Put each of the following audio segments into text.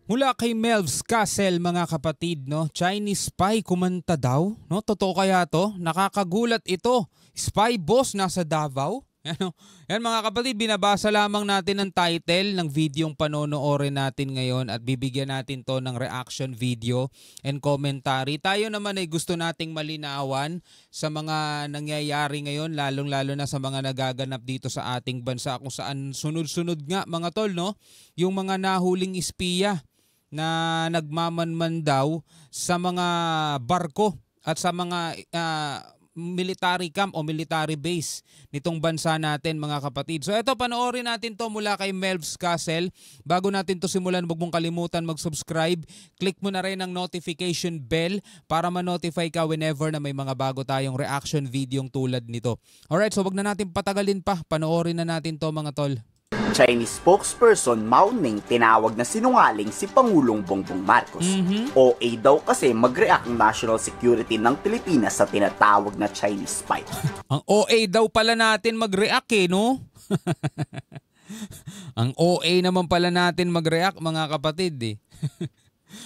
Mula kay Melvs Castle mga kapatid, no? Chinese spy kumanta daw, no? Totoo kaya to? Nakakagulat ito. Spy boss nasa Davao. Ano? Yan mga kapatid, binabasa lamang natin ang title ng videong panonoorin natin ngayon at bibigyan natin to ng reaction video and commentary. Tayo naman ay gusto nating malinawan sa mga nangyayari ngayon, lalong-lalo na sa mga nagaganap dito sa ating bansa kung saan sunod-sunod nga mga tol, no? Yung mga nahuling espiya na nagmamanman daw sa mga barko at sa mga military camp o military base nitong bansa natin mga kapatid. So eto, panoorin natin to mula kay Melvs Castle. Bago natin to simulan, huwag mong kalimutan mag-subscribe. Click mo na rin ang notification bell para ma-notify ka whenever na may mga bago tayong reaction videong tulad nito. Alright, so wag na natin patagalin pa. Panoorin na natin to mga tol. Chinese spokesperson Mao Ning tinawag na sinungaling si Pangulong Bongbong Marcos. OA daw kasi mag-react ang national security ng Pilipinas sa tinatawag na Chinese spy. Ang OA daw pala natin mag-react no? Ang OA naman pala natin mag-react mga kapatid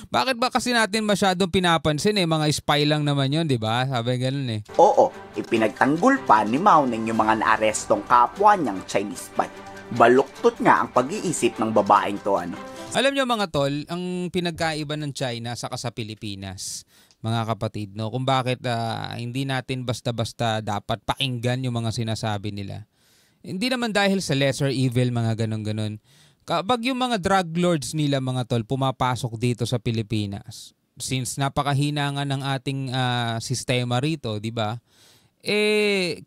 Bakit ba kasi natin masyadong pinapansin mga spy lang naman yun, di ba? Sabi ganun Oo, ipinagtanggol pa ni Mao Ning yung mga naarestong kapwa niyang Chinese spy. Baluktot nga ang pag-iisip ng babaeng to Alam nyo mga tol, ang pinagkaiba ng China saka sa Pilipinas, mga kapatid, no? Kung bakit hindi natin basta-basta dapat pakinggan yung mga sinasabi nila. Hindi naman dahil sa lesser evil, mga ganon-ganon. Kapag yung mga drug lords nila mga tol pumapasok dito sa Pilipinas, since napakahina nga ng ating sistema rito, di ba?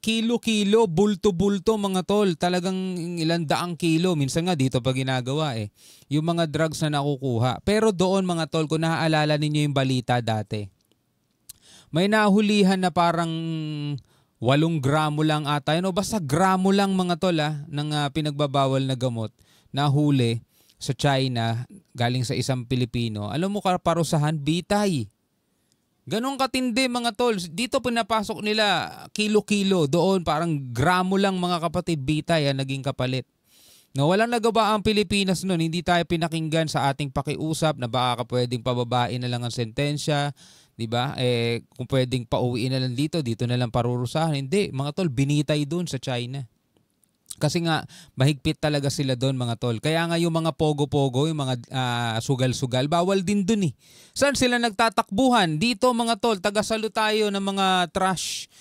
Kilo-kilo, bulto-bulto mga tol. Talagang ilang daang kilo. Minsan nga dito pa ginagawa yung mga drugs na nakukuha. Pero doon mga tol, kung naaalala ninyo yung balita dati, may nahulihan na parang 8 gramo lang ata. Basta gramo lang mga tol ng pinagbabawal na gamot. Nahuli sa China, galing sa isang Pilipino. Alam mo kaparusahan, bitay. Ganong katindi mga tol. Dito pinapasok nila kilo-kilo. Doon parang gramo lang mga kapatid, bitay naging kapalit. No, walang nagawa ang Pilipinas noon. Hindi tayo pinakinggan sa ating pakiusap na baka pwedeng pababain na lang ang sentensya. Diba? Kung pwedeng pauwiin na lang dito na lang parurusahan. Hindi, mga tol, binitay doon sa China. Kasi nga, mahigpit talaga sila doon mga tol. Kaya nga yung mga pogo-pogo, yung mga sugal-sugal, bawal din doon Saan sila nagtatakbuhan? Dito mga tol, tagasalo tayo ng mga trash.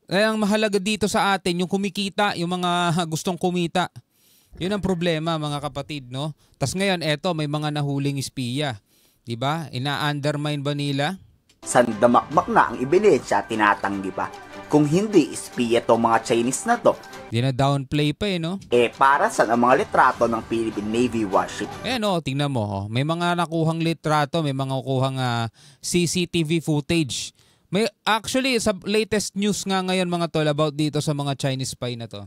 Kaya ang mahalaga dito sa atin, yung kumikita, yung mga gustong kumita. Yun ang problema mga kapatid, no? Tas ngayon, eto, may mga nahuling espiya. Diba? Ina-undermine ba nila? Sandamakmak na ang ebidensya, tinatanggi pa. Kung hindi espiya to mga Chinese na to, dina-downplay pa no? Para saan ang mga litrato ng Philippine Navy warship? Tingnan mo. May mga nakuhang litrato, may mga nakuhang CCTV footage. Actually, sa latest news nga ngayon mga tol about dito sa mga Chinese spy na to.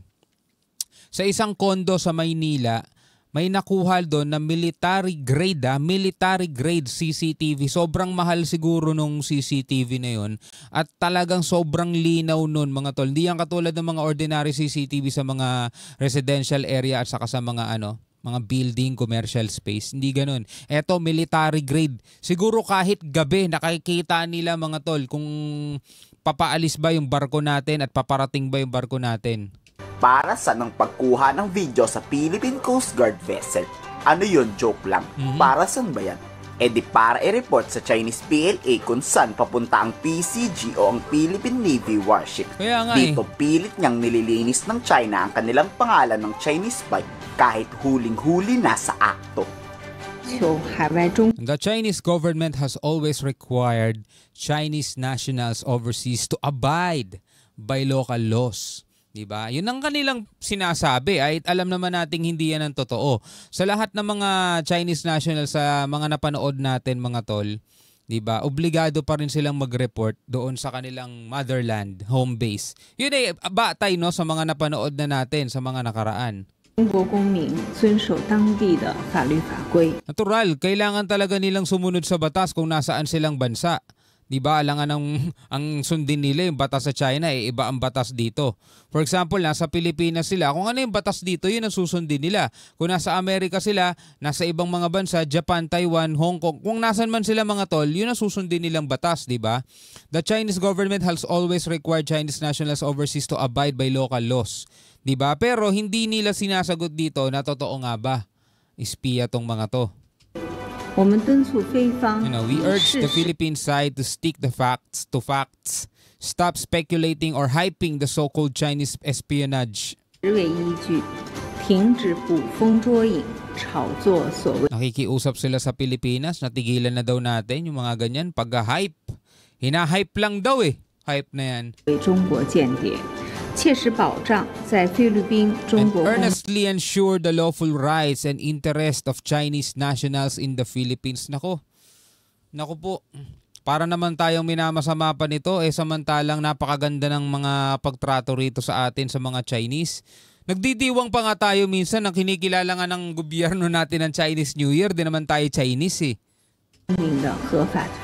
Sa isang kondo sa Maynila, may nakuha doon na military grade CCTV. Sobrang mahal siguro nung CCTV na yon at talagang sobrang linaw nun mga tol. Hindi yan katulad ng mga ordinary CCTV sa mga residential area at saka sa mga mga building, commercial space. Hindi ganun. Eto, military grade. Siguro kahit gabi nakikita nila mga tol kung papaalis ba yung barko natin at paparating ba yung barko natin. Para sa ng pagkuha ng video sa Philippine Coast Guard vessel. Ano yun? Joke lang. Para saan ba yan? Para i-report sa Chinese PLA kung saan papunta ang PCG o ang Philippine Navy warship. Kaya nga Dito pilit niyang nililinis ng China ang kanilang pangalan ng Chinese spy kahit huling-huli na sa akto. The Chinese government has always required Chinese nationals overseas to abide by local laws. Diba? Yun ang kanilang sinasabi ay alam naman nating hindi yan ang totoo. Sa lahat ng mga Chinese nationals sa mga napanood natin mga tol, diba? Obligado pa rin silang mag-report doon sa kanilang motherland, home base. Yun batay sa mga napanood na natin sa mga nakaraan. Natural, kailangan talaga nilang sumunod sa batas kung nasaan silang bansa. 'Di ba? Alangan ang sundin nila yung batas sa China, iba ang batas dito. For example, nasa Pilipinas sila, kung ano yung batas dito, yun ang susundin nila. Kung nasa Amerika sila, nasa ibang mga bansa, Japan, Taiwan, Hong Kong, kung nasan man sila mga tol, yun ang susundin nilang batas, 'di ba? The Chinese government has always required Chinese nationals overseas to abide by local laws. 'Di ba? Pero hindi nila sinasagot dito na totoo nga ba? Espiya tong mga to. We urge the Philippine side to stick the facts to facts, stop speculating or hyping the so-called Chinese espionage. Nakikiusap sila sa Pilipinas na tigilan na daw natin yung mga ganyan pag-hype. Hina-hype lang daw Hype na yan. And earnestly ensure the lawful rights and interest of Chinese nationals in the Philippines. Nako po. Para naman tayong minamasama pa nito, samantalang napakaganda ng mga pagtrato rito sa atin sa mga Chinese. Nagdidiwang pa nga tayo minsan ng kinikilala nga ng gobyerno natin ng Chinese New Year. Di naman tayo Chinese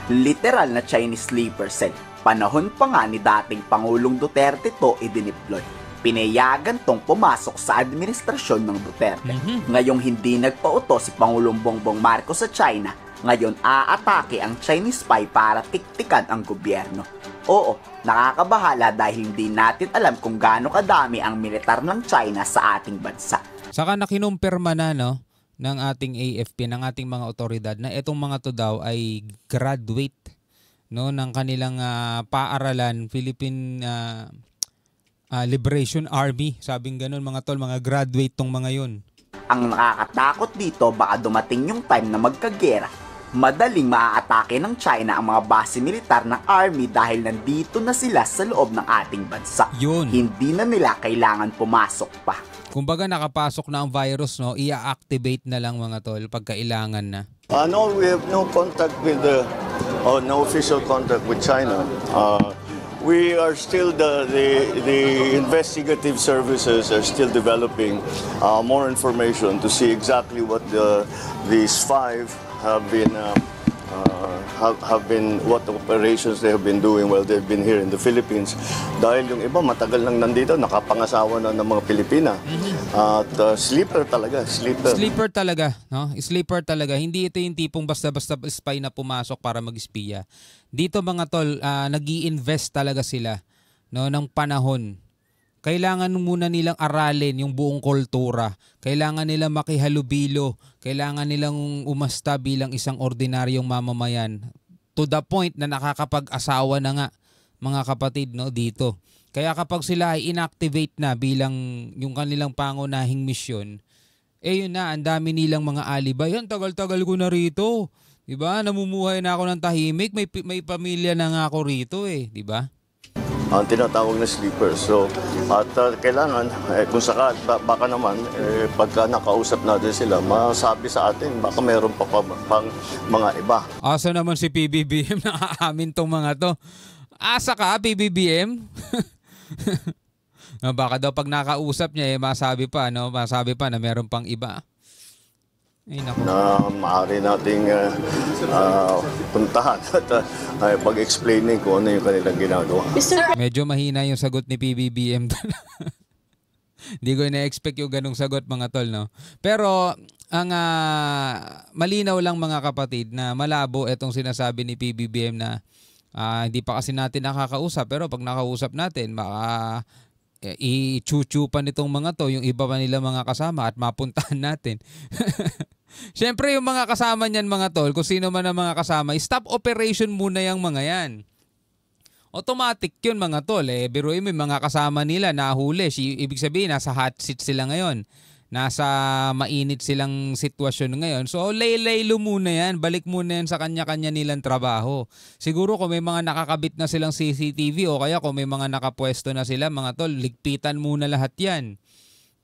Literal na Chinese sleeper cell. Panahon pa nga ni dating Pangulong Duterte to idiniploy. Pinayagan tong pumasok sa administrasyon ng Duterte. Ngayong hindi nagpauto si Pangulong Bongbong Marcos sa China, ngayon aatake ang Chinese spy para tiktikan ang gobyerno. Oo, nakakabahala dahil hindi natin alam kung gaano kadami ang militar ng China sa ating bansa. Saka nakinumpirma na ng ating AFP, ng ating mga otoridad na itong mga to daw ay graduate ng kanilang paaralan, Philippine Liberation Army. Sabing ganun mga tol, mga graduate tong mga yun. Ang nakakatakot dito, baka dumating yung time na magkagera. Madaling maaatake ng China ang mga base militar ng army dahil nandito na sila sa loob ng ating bansa. Yun. Hindi na nila kailangan pumasok pa. Kumbaga nakapasok na ang virus, i-activate na lang mga tol pag kailangan na. No, we have no contact with no official contact with China. We are still the investigative services are still developing more information to see exactly what these five have been what operations they have been doing while they've been here in the Philippines. Dahil yung iba matagal nang nandito, nakapangasawa na ng mga Pilipina. At sleeper talaga, sleeper. Sleeper talaga, Sleeper talaga. Hindi ito yung tipong basta-basta spy na pumasok para mag-espiya. Dito mga tol, nag-i-invest talaga sila ng panahon. Kailangan muna nilang aralin yung buong kultura. Kailangan nilang makihalubilo. Kailangan nilang umasta bilang isang ordinaryong mamamayan. To the point na nakakapag-asawa na nga mga kapatid dito. Kaya kapag sila ay inactivate na bilang yung kanilang pangunahing misyon, yun na, ang dami nilang mga alibay. Yan, tagal-tagal ko na rito. Diba? Namumuhay na ako ng tahimik. May pamilya na nga ako rito diba? Ang tinatawag na sleeper. So, at kailangan, kung sakali, baka naman, pagka nakausap natin sila, masabi sa atin, baka meron pa pang mga iba. Asa naman si PBBM na aamin tong mga to? Asa ka, PBBM? Baka daw pag nakausap niya, masabi pa na meron pang iba. Na maaari nating puntahan at pag-explaining kung ano yung kanilang ginagawa. Medyo mahina yung sagot ni PBBM. Hindi ko na-expect yung ganung sagot mga tol. Pero ang malinaw lang mga kapatid na malabo itong sinasabi ni PBBM na hindi pa kasi natin nakakausap. Pero pag nakausap natin, baka i-chuchu-pan itong mga to, yung iba pa nila mga kasama at mapuntahan natin. Siyempre yung mga kasama niyan mga tol, kung sino man ang mga kasama, stop operation muna yung mga yan. Automatic yun mga tol. Biruin mo yung mga kasama nila nahuli. Ibig sabihin nasa hot seat sila ngayon. Nasa mainit silang sitwasyon ngayon. So lay-laylo muna yan. Balik muna yan sa kanya-kanya nilang trabaho. Siguro kung may mga nakakabit na silang CCTV o kaya kung may mga nakapwesto na sila mga tol, ligpitan muna lahat yan.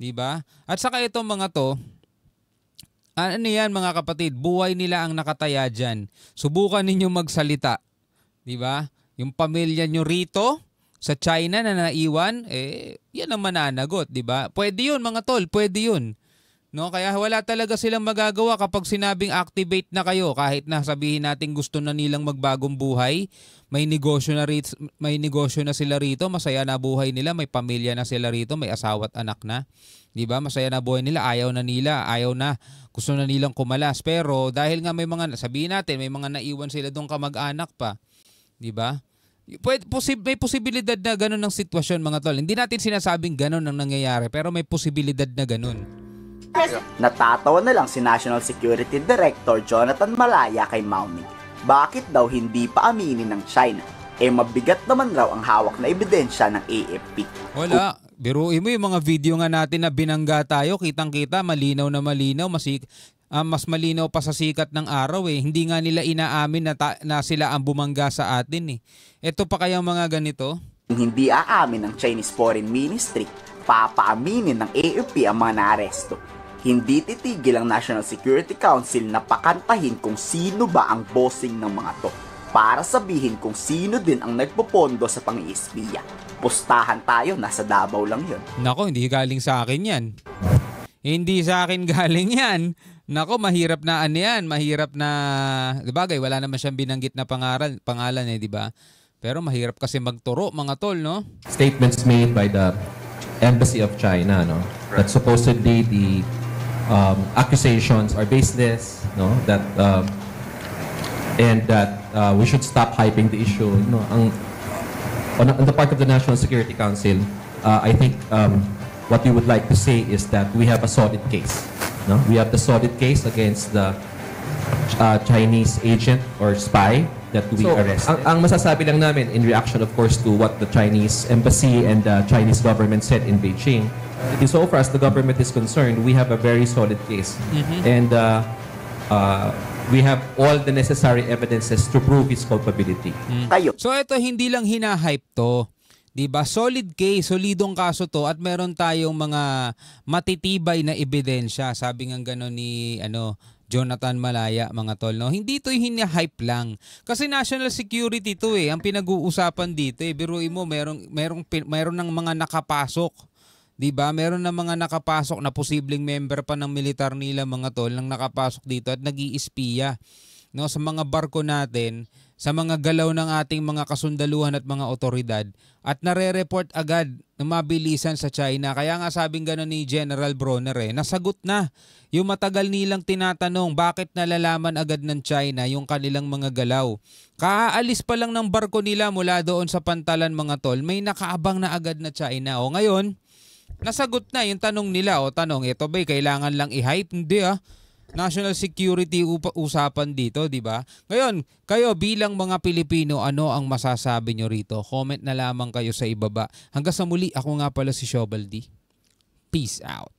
Diba? At saka itong mga to, ano yan mga kapatid, buhay nila ang nakataya dyan. Subukan ninyo magsalita. Diba? Yung pamilya nyo rito, sa China na naiwan, yan ang mananagot, di ba? Pwede yun mga tol, pwede yun. No, kaya wala talaga silang magagawa kapag sinabing activate na kayo, kahit na sabihin natin gusto na nilang magbagong buhay, may negosyo na sila rito, masaya na buhay nila, may pamilya na sila rito, may asawa at anak na. 'Di ba? Masaya na buhay nila, ayaw na, gusto na nilang kumalas. Pero dahil nga may mga sabihin natin, may mga naiwan sila doong kamag-anak pa, 'di ba? May posibilidad na ganun ng sitwasyon, mga tol. Hindi natin sinasabing ganun ang nangyayari, pero may posibilidad na ganun. Natatawa na lang si National Security Director Jonathan Malaya kay Mao Ning. Bakit daw hindi pa aminin ng China? Mabigat naman raw ang hawak na ebidensya ng AFP. Wala. Biruin mo yung mga video nga natin na binangga tayo, kitang-kita, malinaw na malinaw, mas malinaw pa sa sikat ng araw eh. Hindi nga nila inaamin na sila ang bumangga sa atin eh. Ito pa kayang mga ganito? Kung hindi aamin ng Chinese Foreign Ministry, papaaminin ng AFP ang mga naaresto. Hindi titigil ang National Security Council na pakantahin kung sino ba ang bossing ng mga to, para sabihin kung sino din ang nagpopondo sa pang-iispiya. Pustahan tayo, nasa Davao lang yun. Nako, hindi galing sa akin yan. Hindi sa akin galing yan. Nako, mahirap na yan. Mahirap na, bagay, wala naman siyang binanggit na pangalan eh, di ba? Pero mahirap kasi magturo, mga tol, no? Statements made by the Embassy of China, no? That supposedly the accusations are baseless, no? That and that we should stop hyping the issue. No, on the part of the National Security Council, I think what we would like to say is that we have a solid case. No, we have the solid case against the Chinese agent or spy that we arrested. Ang masasabi lang namin in reaction, of course, to what the Chinese embassy and the Chinese government said in Beijing, so far as the government is concerned, we have a very solid case. And we have all the necessary evidences to prove his culpability. So ito, hindi lang hinahype to. Diba? Solid case, solidong kaso to, at meron tayong mga matitibay na ebidensya. Sabi nga gano'n ni Jonathan Malaya, mga tol, no? Hindi to hinahype lang. Kasi national security to eh. Ang pinag-uusapan dito eh. Biruin mo, meron ng mga nakapasok. Diba? Meron ng mga nakapasok na posibleng member pa ng militar nila, mga tol, nang nakapasok dito at nag-iispiya, no, sa mga barko natin, sa mga galaw ng ating mga kasundaluhan at mga otoridad, at nare-report agad na mabilisan sa China. Kaya nga sabing gano'n ni General Bronner nasagot na yung matagal nilang tinatanong, bakit nalalaman agad ng China yung kanilang mga galaw. Kaalis pa lang ng barko nila mula doon sa pantalan, mga tol, may nakaabang na agad na China. O ngayon, nasagot na yung tanong nila. O tanong, ito ba'y kailangan lang i-hype? Hindi National security usapan dito, di ba? Ngayon, kayo bilang mga Pilipino, ano ang masasabi nyo rito? Comment na lamang kayo sa ibaba. Hanggang sa muli, ako nga pala si Shobaldi. Peace out.